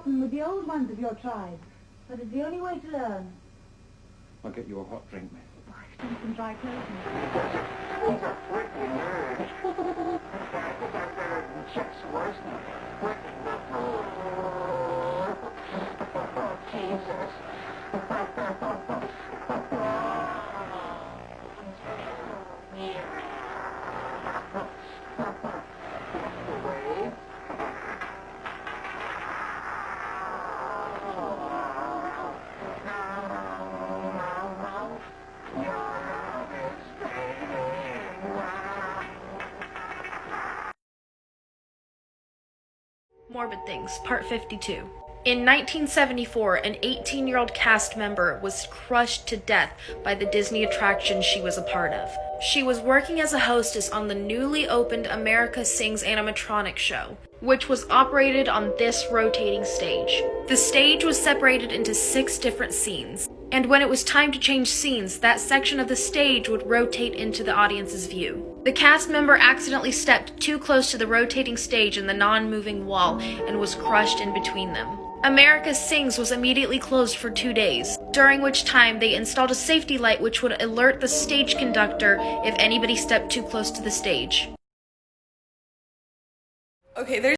often with the old ones of your tribe, but it's the only way to learn. I'll get you a hot drink, miss. Some dry clothes. Morbid Things, Part 52. In 1974, an 18-year-old cast member was crushed to death by the Disney attraction she was a part of. She was working as a hostess on the newly opened America Sings animatronic show, which was operated on this rotating stage. The stage was separated into 6 different scenes, and when it was time to change scenes, that section of the stage would rotate into the audience's view. The cast member accidentally stepped too close to the rotating stage and the non-moving wall and was crushed in between them. America Sings was immediately closed for 2 days, during which time they installed a safety light which would alert the stage conductor if anybody stepped too close to the stage. Okay, there's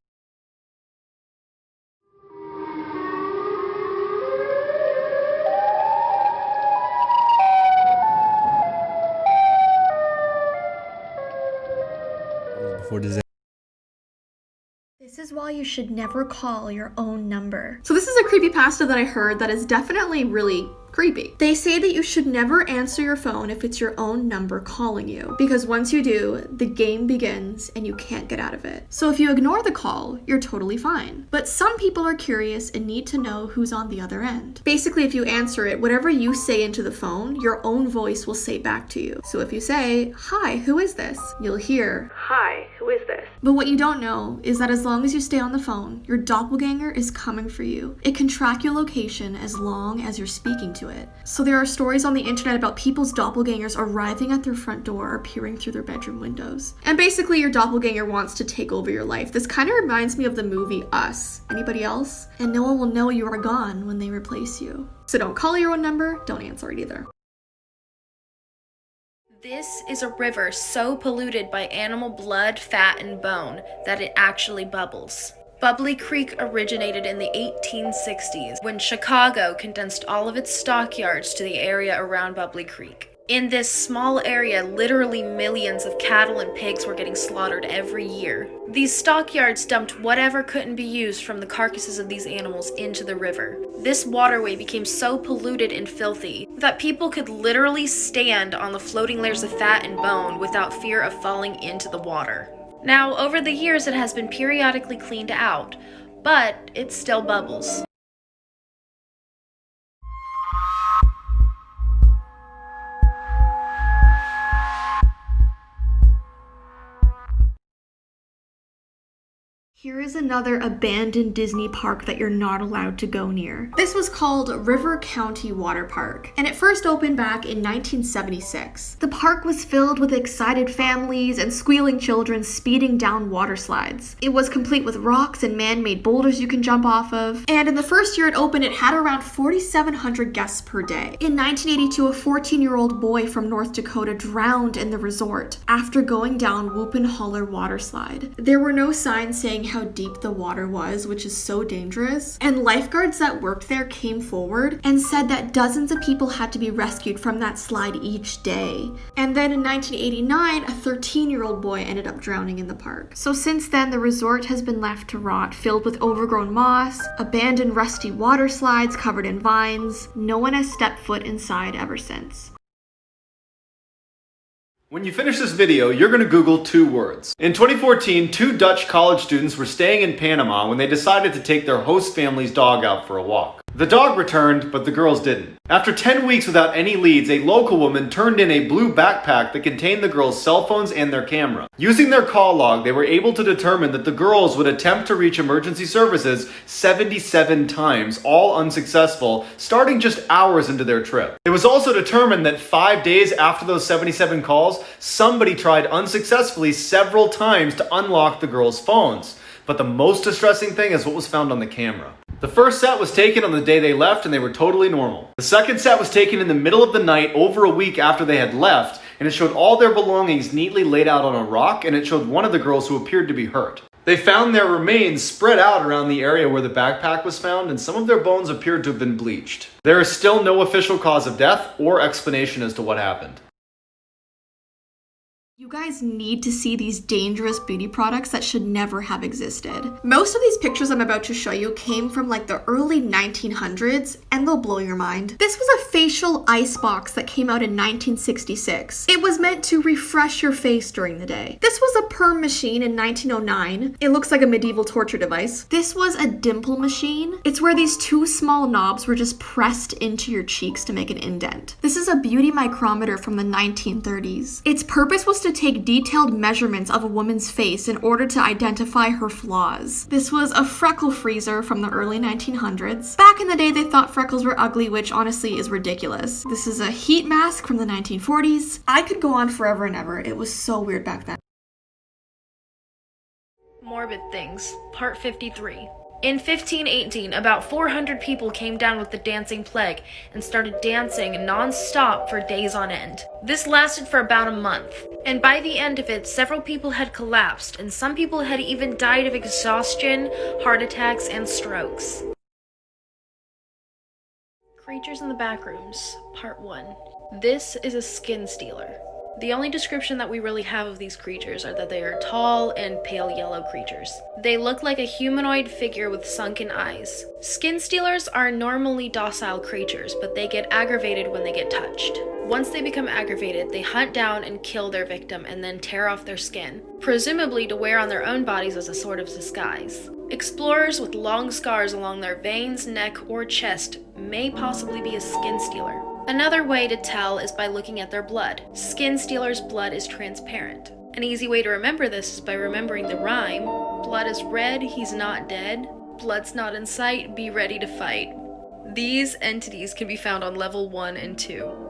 This is why you should never call your own number. So this is a creepypasta that I heard that is definitely really creepy. They say that you should never answer your phone if it's your own number calling you, because once you do, the game begins and you can't get out of it. So if you ignore the call, you're totally fine. But some people are curious and need to know who's on the other end. Basically, if you answer it, whatever you say into the phone, your own voice will say back to you. So if you say, "Hi, who is this?" you'll hear, "Hi, who is this?" But what you don't know is that as long as you stay on the phone, your doppelganger is coming for you. It can track your location as long as you're speaking to it. So there are stories on the internet about people's doppelgangers arriving at their front door or peering through their bedroom windows. And basically your doppelganger wants to take over your life. This kind of reminds me of the movie Us. Anybody else? And no one will know you are gone when they replace you. So don't call your own number, don't answer it either. This is a river so polluted by animal blood, fat, and bone that it actually bubbles. Bubbly Creek originated in the 1860s when Chicago condensed all of its stockyards to the area around Bubbly Creek. In this small area, literally millions of cattle and pigs were getting slaughtered every year. These stockyards dumped whatever couldn't be used from the carcasses of these animals into the river. This waterway became so polluted and filthy that people could literally stand on the floating layers of fat and bone without fear of falling into the water. Now, over the years it has been periodically cleaned out, but it still bubbles. Here is another abandoned Disney park that you're not allowed to go near. This was called River County Water Park, and it first opened back in 1976. The park was filled with excited families and squealing children speeding down water slides. It was complete with rocks and man-made boulders you can jump off of, and in the first year it opened, it had around 4,700 guests per day. In 1982, a 14-year-old boy from North Dakota drowned in the resort after going down Whoopin' Holler water slide. There were no signs saying how deep the water was, which is so dangerous. And lifeguards that worked there came forward and said that dozens of people had to be rescued from that slide each day. And then in 1989, a 13-year-old boy ended up drowning in the park. So since then, the resort has been left to rot, filled with overgrown moss, abandoned rusty water slides covered in vines. No one has stepped foot inside ever since. When you finish this video, you're going to Google 2 words. In 2014, 2 Dutch college students were staying in Panama when they decided to take their host family's dog out for a walk. The dog returned, but the girls didn't. After 10 weeks without any leads, a local woman turned in a blue backpack that contained the girls' cell phones and their camera. Using their call log, they were able to determine that the girls would attempt to reach emergency services 77 times, all unsuccessful, starting just hours into their trip. It was also determined that 5 days after those 77 calls, somebody tried unsuccessfully several times to unlock the girls' phones. But the most distressing thing is what was found on the camera. The first set was taken on the day they left and they were totally normal. The second set was taken in the middle of the night over a week after they had left, and it showed all their belongings neatly laid out on a rock, and it showed one of the girls who appeared to be hurt. They found their remains spread out around the area where the backpack was found, and some of their bones appeared to have been bleached. There is still no official cause of death or explanation as to what happened. You guys need to see these dangerous beauty products that should never have existed. Most of these pictures I'm about to show you came from like the early 1900s, and they'll blow your mind. This was a facial ice box that came out in 1966. It was meant to refresh your face during the day. This was a perm machine in 1909. It looks like a medieval torture device. This was a dimple machine. It's where these two small knobs were just pressed into your cheeks to make an indent. This is a beauty micrometer from the 1930s. Its purpose was to take detailed measurements of a woman's face in order to identify her flaws. This was a freckle freezer from the early 1900s. Back in the day, they thought freckles were ugly, which honestly is ridiculous. This is a heat mask from the 1940s. I could go on forever and ever. It was so weird back then. Morbid Things, Part 53. In 1518, about 400 people came down with the dancing plague and started dancing non-stop for days on end. This lasted for about a month, and by the end of it, several people had collapsed, and some people had even died of exhaustion, heart attacks, and strokes. Creatures in the Backrooms, Part 1. This is a skin stealer. The only description that we really have of these creatures are that they are tall and pale yellow creatures. They look like a humanoid figure with sunken eyes. Skin stealers are normally docile creatures, but they get aggravated when they get touched. Once they become aggravated, they hunt down and kill their victim and then tear off their skin, presumably to wear on their own bodies as a sort of disguise. Explorers with long scars along their veins, neck, or chest may possibly be a skin stealer. Another way to tell is by looking at their blood. Skin stealers' blood is transparent. An easy way to remember this is by remembering the rhyme, blood is red, he's not dead, blood's not in sight, be ready to fight. These entities can be found on level 1 and 2.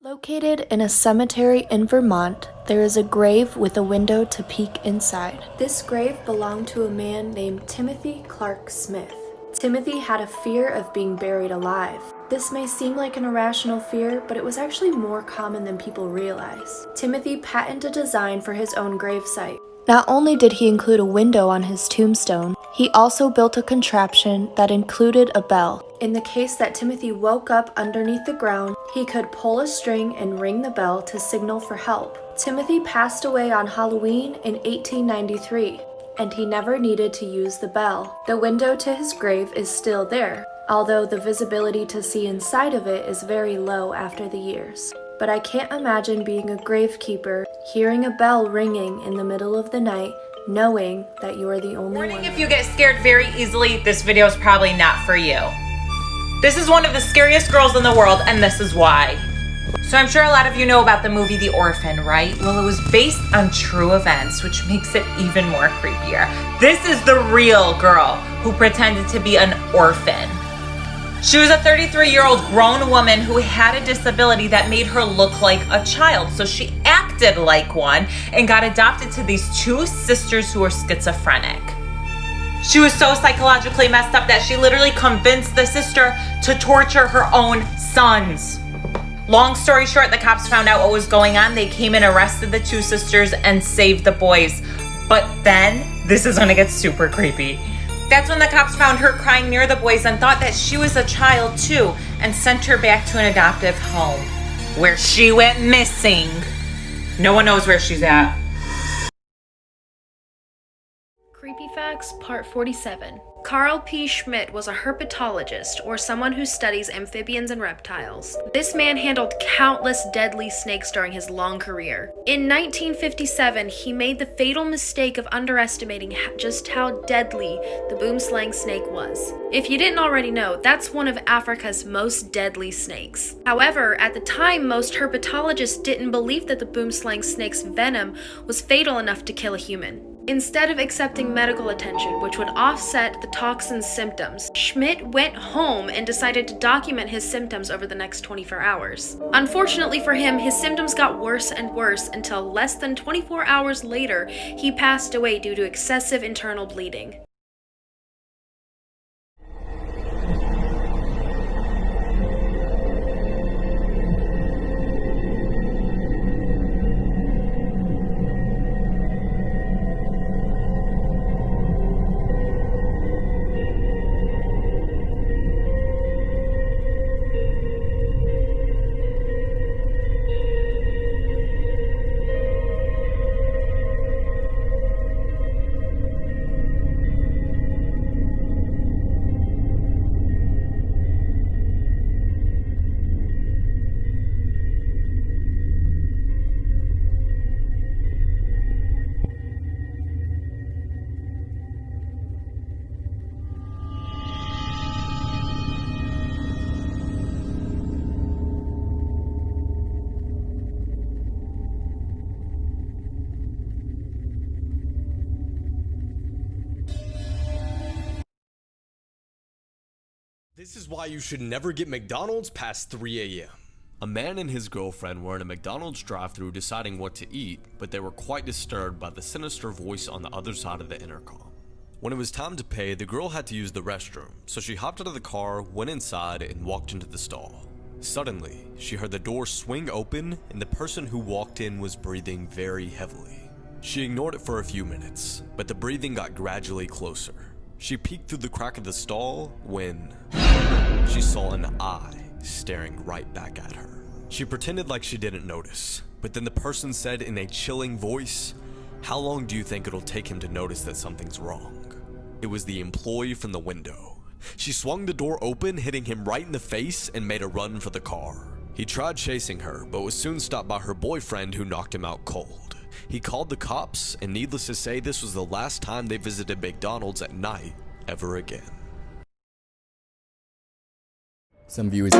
Located in a cemetery in Vermont, there is a grave with a window to peek inside. This grave belonged to a man named Timothy Clark Smith. Timothy had a fear of being buried alive. This may seem like an irrational fear, but it was actually more common than people realize. Timothy patented a design for his own gravesite. Not only did he include a window on his tombstone, he also built a contraption that included a bell. In the case that Timothy woke up underneath the ground, he could pull a string and ring the bell to signal for help. Timothy passed away on Halloween in 1893. And he never needed to use the bell. The window to his grave is still there, although the visibility to see inside of it is very low after the years. But I can't imagine being a gravekeeper, hearing a bell ringing in the middle of the night, knowing that you are the only one. Warning, if you get scared very easily, this video is probably not for you. This is one of the scariest girls in the world, and this is why. So I'm sure a lot of you know about the movie The Orphan, right? Well, it was based on true events, which makes it even more creepier. This is the real girl who pretended to be an orphan. She was a 33-year-old grown woman who had a disability that made her look like a child. So she acted like one and got adopted to these two sisters who were schizophrenic. She was so psychologically messed up that she literally convinced the sister to torture her own sons. Long story short, the cops found out what was going on. They came and arrested the two sisters and saved the boys. But then, this is when it gets super creepy. That's when the cops found her crying near the boys and thought that she was a child too, and sent her back to an adoptive home, where she went missing. No one knows where she's at. Creepy Facts, Part 47. Carl P. Schmidt was a herpetologist, or someone who studies amphibians and reptiles. This man handled countless deadly snakes during his long career. In 1957, he made the fatal mistake of underestimating just how deadly the boomslang snake was. If you didn't already know, that's one of Africa's most deadly snakes. However, at the time, most herpetologists didn't believe that the boomslang snake's venom was fatal enough to kill a human. Instead of accepting medical attention, which would offset the toxin's symptoms, Schmidt went home and decided to document his symptoms over the next 24 hours. Unfortunately for him, his symptoms got worse and worse until less than 24 hours later, he passed away due to excessive internal bleeding. This is why you should never get McDonald's past 3 a.m. A man and his girlfriend were in a McDonald's drive-thru deciding what to eat, but they were quite disturbed by the sinister voice on the other side of the intercom. When it was time to pay, the girl had to use the restroom, so she hopped out of the car, went inside, and walked into the stall. Suddenly, she heard the door swing open, and the person who walked in was breathing very heavily. She ignored it for a few minutes, but the breathing got gradually closer. She peeked through the crack of the stall when she saw an eye staring right back at her. She pretended like she didn't notice, but then the person said in a chilling voice, "How long do you think it'll take him to notice that something's wrong?" It was the employee from the window. She swung the door open, hitting him right in the face, and made a run for the car. He tried chasing her, but was soon stopped by her boyfriend, who knocked him out cold. He called the cops, and needless to say, this was the last time they visited McDonald's at night ever again. Some viewers